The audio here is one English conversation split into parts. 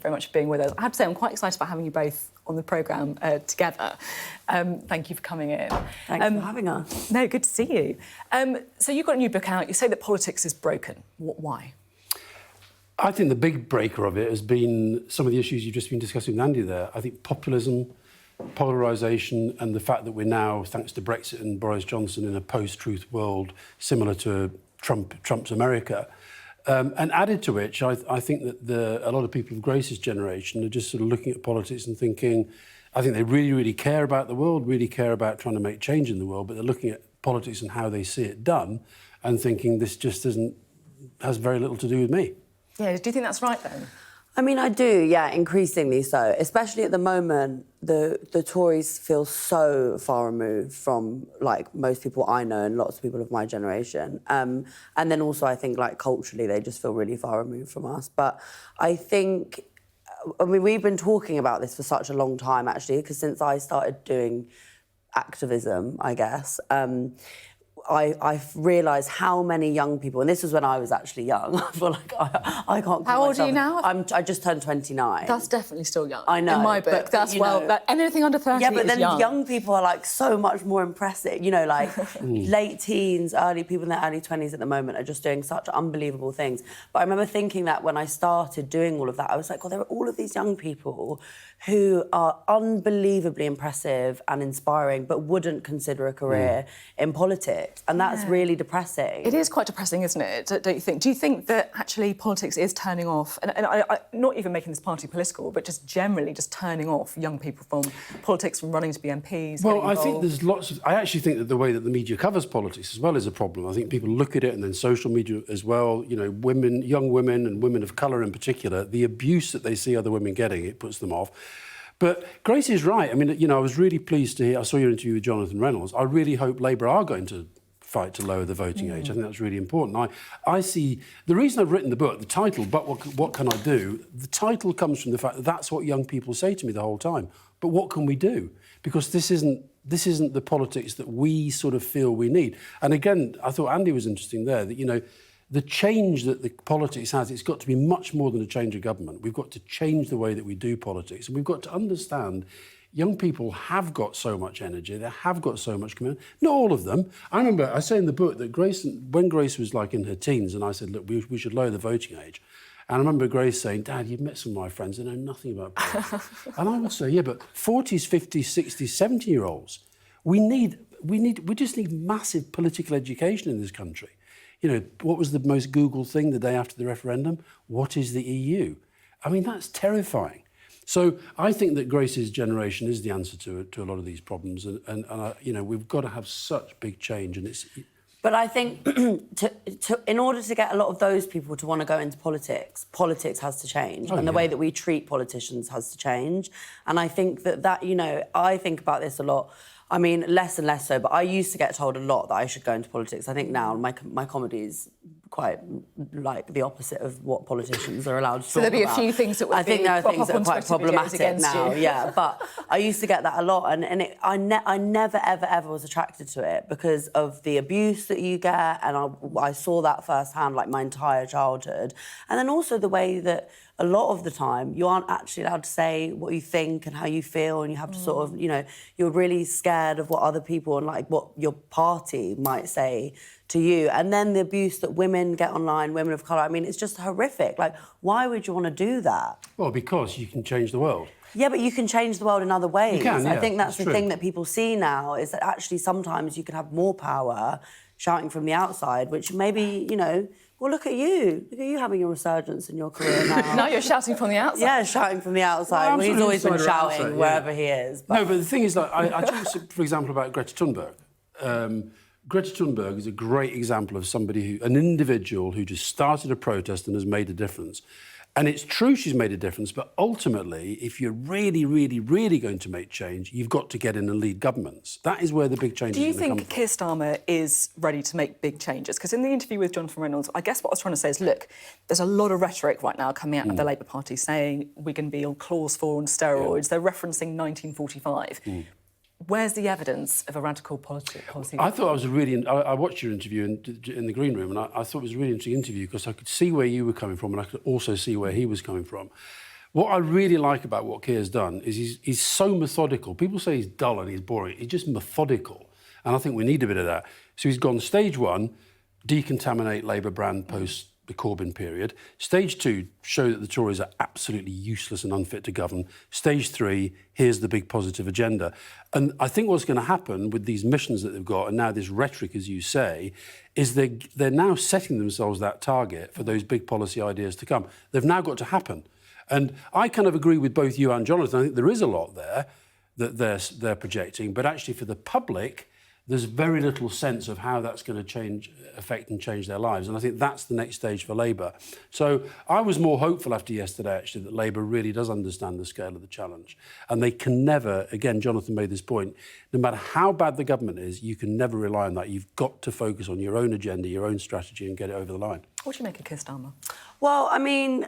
very much for being with us. I have to say, I'm quite excited about having you both on the programme together. Thank you for coming in. Thanks for having us. No, good to see you. So you've got a new book out. You say that politics is broken. Why? I think the big breaker of it has been some of the issues you've just been discussing with Andy there. I think populism, polarisation, and the fact that we're now, thanks to Brexit and Boris Johnson, in a post-truth world similar to Trump's America. And added to which, I think that a lot of people of Grace's generation are just sort of looking at politics and thinking, I think they really, really care about the world, really care about trying to make change in the world, but they're looking at politics and how they see it done and thinking this just has very little to do with me. Yeah, do you think that's right then? I mean, I do, yeah, increasingly so. Especially at the moment, the Tories feel so far removed from, like, most people I know and lots of people of my generation. And then also, I think, like, culturally, they just feel really far removed from us. But I think, I mean, we've been talking about this for such a long time, actually, because since I started doing activism, I guess, I've realised how many young people, and this was when I was actually young. I feel like I can't. How old are you now? I just turned 29. That's definitely still young. I know. In my book, that's anything under 30 Yeah, but then young. Young people are like so much more impressive. You know, like late teens, people in their early 20s at the moment are just doing such unbelievable things. But I remember thinking that when I started doing all of that, I was like, well, there are all of these young people who are unbelievably impressive and inspiring, but wouldn't consider a career in politics. And that's really depressing. It is quite depressing, isn't it? Don't you think? Do you think that actually politics is turning off, and I not even making this party political, but just generally just turning off young people from politics, from running to be MPs? Well, I think there's lots of... I actually think that the way that the media covers politics as well is a problem. I think people look at it, and then social media as well, you know, women, young women and women of colour in particular, the abuse that they see other women getting, it puts them off. But Grace is right. I mean, you know, I was really pleased to hear... I saw your interview with Jonathan Reynolds. I really hope Labour are going to fight to lower the voting age. I think that's really important. I see... The reason I've written the book, the title, But What Can I Do? The title comes from the fact that that's what young people say to me the whole time. But what can we do? Because this isn't the politics that we sort of feel we need. And again, I thought Andy was interesting there, that, you know, the change that the politics has, it's got to be much more than a change of government. We've got to change the way that we do politics. And we've got to understand young people have got so much energy, they have got so much commitment. Not all of them. I remember, I say in the book that when Grace was like in her teens, and I said, look, we should lower the voting age. And I remember Grace saying, Dad, you've met some of my friends, they know nothing about politics. And I would say, yeah, but 40s, 50s, 60s, 70-year-olds, we just need massive political education in this country. You know, what was the most Googled thing the day after the referendum? What is the EU? I mean, that's terrifying. So I think that Grace's generation is the answer to a lot of these problems. And you know, we've got to have such big change. And it's... But I think in order to get a lot of those people to want to go into politics, politics has to change. And the way that we treat politicians has to change. And I think that, you know, I think about this a lot. I mean, less and less so, but I used to get told a lot that I should go into politics. I think now my comedy is quite like the opposite of what politicians are allowed to talk about. So there'll be a few things that would I think there are things that are quite problematic now, yeah. But I used to get that a lot, and I never, ever was attracted to it because of the abuse that you get, and I saw that firsthand, like, my entire childhood. And then also the way that a lot of the time you aren't actually allowed to say what you think and how you feel, and you have to sort of, you know, you're really scared of what other people and, like, what your party might say to you. And then the abuse that women get online, women of colour, I mean, it's just horrific. Like, why would you want to do that? Well, because you can change the world. Yeah, but you can change the world in other ways. You can, yeah, I think that's the true. thing that people see now, is that actually sometimes you can have more power shouting from the outside, which maybe, you know, well, look at you. Look at you having a resurgence in your career now. Now you're shouting from the outside. Yeah, shouting from the outside. Well, he's always been shouting wherever he is. But... No, but the thing is, like, I talk, for example, about Greta Thunberg. Greta Thunberg is a great example of somebody an individual who just started a protest and has made a difference. And it's true she's made a difference, but ultimately, if you're really, really, really going to make change, you've got to get in and lead governments. That is where the big change is going to come from. Do you think Keir Starmer is ready to make big changes? Because in the interview with Jonathan Reynolds, I guess what I was trying to say is, look, there's a lot of rhetoric right now coming out of the Labour Party saying we're going to be on clause 4 on steroids. Yeah. They're referencing 1945. Where's the evidence of a radical policy? I thought it was I watched your interview in the green room, and I thought it was a really interesting interview because I could see where you were coming from, and I could also see where he was coming from. What I really like about what Keir's done is he's so methodical. People say he's dull and he's boring. He's just methodical. And I think we need a bit of that. So he's gone stage 1, decontaminate Labour brand post the Corbyn period. Stage 2, show that the Tories are absolutely useless and unfit to govern. Stage 3, here's the big positive agenda. And I think what's going to happen with these missions that they've got, and now this rhetoric, as you say, is they're now setting themselves that target for those big policy ideas to come. They've now got to happen. And I kind of agree with both you and Jonathan. I think there is a lot there that they're projecting, but actually for the public, there's very little sense of how that's going to affect and change their lives. And I think that's the next stage for Labour. So I was more hopeful after yesterday, actually, that Labour really does understand the scale of the challenge. And they can never, again, Jonathan made this point, no matter how bad the government is, you can never rely on that. You've got to focus on your own agenda, your own strategy, and get it over the line. What do you make of Keir Starmer? Well, I mean,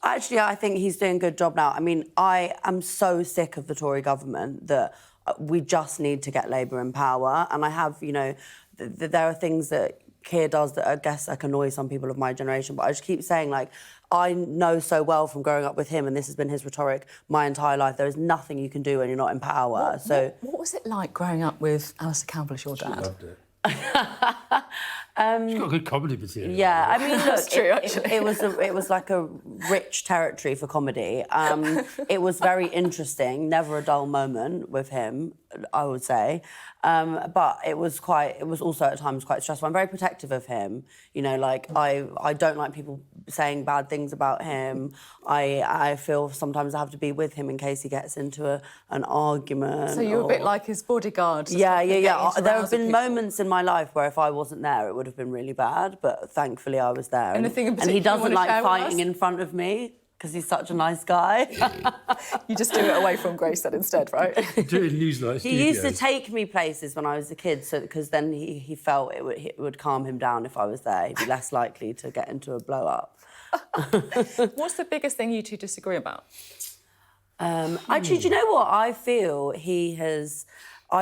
actually, I think he's doing a good job now. I mean, I am so sick of the Tory government that we just need to get Labour in power. And I have, you know, there are things that Keir does that I guess like annoy some people of my generation, but I just keep saying, like, I know so well from growing up with him, and this has been his rrhetoric my entire life, there is nothing you can do when you're not in power. What was it like growing up with Alastair Campbell as your dad? I loved it. She's got a good comedy material. Yeah, I mean, look, That's true, actually. it was like a rich territory for comedy. It was very interesting, never a dull moment with him, I would say. But it was also at times quite stressful. I'm very protective of him. You know, like, I don't like people saying bad things about him. I feel sometimes I have to be with him in case he gets into an argument. So you're a bit like his bodyguard. Yeah. There have been moments in my life where if I wasn't there, it would have been really bad. But thankfully, I was there. Anything in particular and he doesn't you want to like share with fighting us? in front of me because he's such a nice guy. You just do it away from Grace then instead, right? Do it in Newsnight Studios. He used to take me places when I was a kid, because then he felt it would calm him down if I was there. He'd be less likely to get into a blow-up. What's the biggest thing you two disagree about? Actually, do you know what? I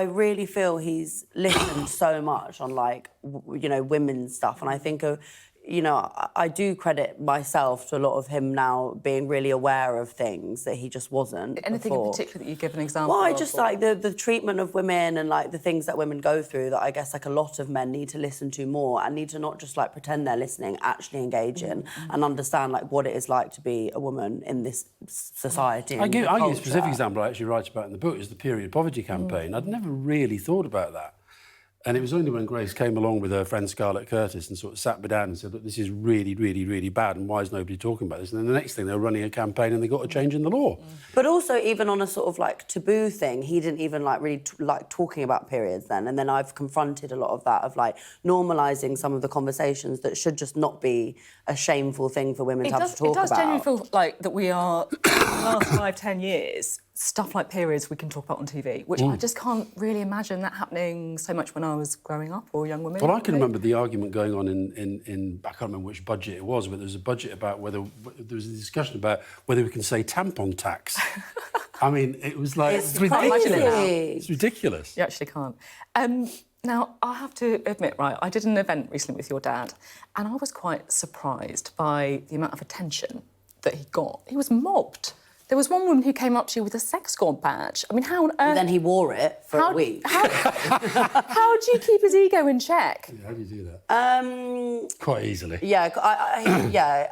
really feel he's listened so much on, like, you know, women's stuff. And I think, you know, I do credit myself to a lot of him now being really aware of things that he just wasn't Anything before. in particular that you give an example Well, I of? just like the treatment of women and, like, the things that women go through that I guess, like, a lot of men need to listen to more and need to not just, like, pretend they're listening, actually engage in and understand, like, what it is like to be a woman in this society. I give culture. a specific example I actually write about in the book is the period poverty campaign. I'd never really thought about that. And it was only when Grace came along with her friend Scarlett Curtis and sort of sat me down and said, look, this is really, really, really bad, and why is nobody talking about this? And then the next thing, they were running a campaign and they got a change in the law. But also, even on a sort of, like, taboo thing, he didn't even, like, really like talking about periods then. And then I've confronted a lot of that, of, like, normalising some of the conversations that should just not be a shameful thing for women to have to talk about. It does genuinely feel like that we are, in the last 5-10 years, stuff like periods we can talk about on TV, which I just can't really imagine that happening so much when I was growing up, or young women. Well, I can remember the argument going on in I can't remember which budget it was, but there was a budget about there was a discussion about whether we can say tampon tax. I mean, it was like... It's ridiculous. crazy. It's ridiculous. You actually can't. Now, I have to admit, right, I did an event recently with your dad, and I was quite surprised by the amount of attention that he got. He was mobbed. There was one woman who came up to you with a sex squad badge. I mean, how on earth... And then he wore it for a week. How do you keep his ego in check? How do you do that? Quite easily. Yeah,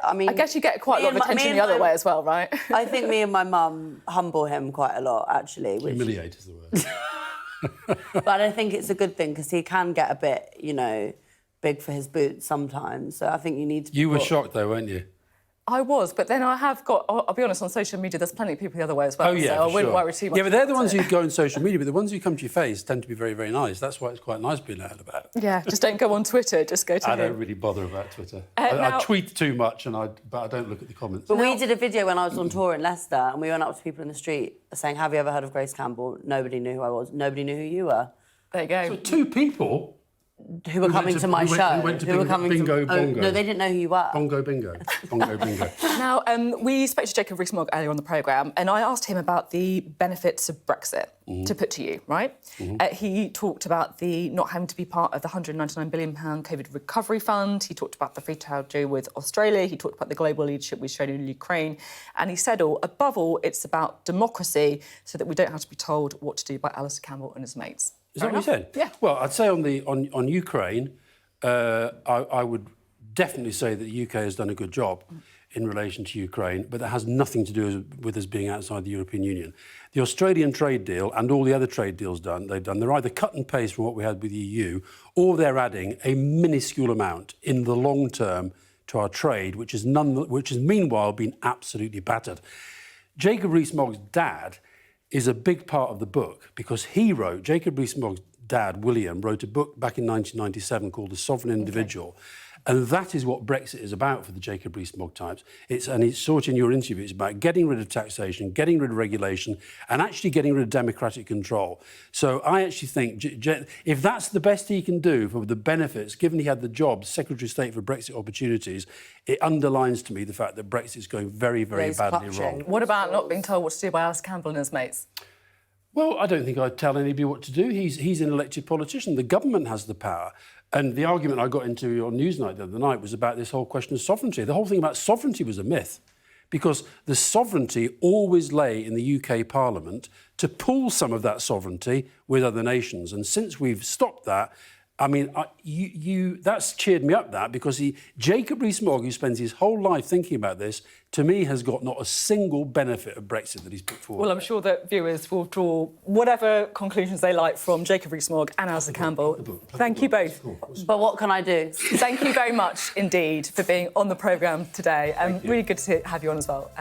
I mean... I guess you get quite a lot of attention the other way as well, right? I think me and my mum humble him quite a lot, actually. Humiliate is the word. But I think it's a good thing, because he can get a bit, you know, big for his boots sometimes. So I think you need to... You were shocked, though, weren't you? I was, but then I have got... I'll be honest, on social media, there's plenty of people the other way as well, Oh, yeah, so I wouldn't worry too much. Yeah, but they're the ones who go on social media, but the ones who come to your face tend to be very, very nice. That's why it's quite nice being out about. Yeah, just don't go on Twitter, just go to I him. don't really bother about Twitter. Now- I tweet too much, but I don't look at the comments. But we did a video when I was on tour in Leicester, and we went up to people in the street saying, have you ever heard of Grace Campbell? Nobody knew who I was. Nobody knew who you were. There you go. So 2 people? who were coming to my show. Who went to Bingo Bongo. No, they didn't know who you were. Bongo Bingo. Bongo Bingo. Now, we spoke to Jacob Rees-Mogg earlier on the programme, and I asked him about the benefits of Brexit, to put to you, right? He talked about the not having to be part of the £199 billion COVID recovery fund. He talked about the free trade deal with Australia. He talked about the global leadership we've shown in Ukraine. And he said, above all, it's about democracy so that we don't have to be told what to do by Alastair Campbell and his mates. Is that what he said? Yeah. Well, I'd say on Ukraine, I would definitely say that the UK has done a good job in relation to Ukraine, but that has nothing to do with us being outside the European Union. The Australian trade deal and all the other trade deals they're either cut and paste from what we had with the EU, or they're adding a minuscule amount in the long term to our trade, which has meanwhile been absolutely battered. Jacob Rees-Mogg's dad is a big part of the book because Jacob Rees-Mogg's dad, William, wrote a book back in 1997 called The Sovereign Individual. And that is what Brexit is about for the Jacob Rees-Mogg types. And it's sort of in your interview, it's about getting rid of taxation, getting rid of regulation, and actually getting rid of democratic control. So I actually think if that's the best he can do for the benefits, given he had the job, Secretary of State for Brexit Opportunities, it underlines to me the fact that Brexit is going very, very badly wrong. What about not being told what to do by Alistair Campbell and his mates? Well, I don't think I'd tell anybody what to do. He's an elected politician. The government has the power. And the argument I got into on Newsnight the other night was about this whole question of sovereignty. The whole thing about sovereignty was a myth because the sovereignty always lay in the UK Parliament to pool some of that sovereignty with other nations. And since we've stopped that, I mean, that's cheered me up, that, because Jacob Rees-Mogg, who spends his whole life thinking about this, to me has got not a single benefit of Brexit that he's put forward. Well, I'm sure that viewers will draw whatever conclusions they like from Jacob Rees-Mogg and Alistair Campbell. Thank you both. But what can I do? Thank you very much indeed for being on the programme today. Really good to have you on as well.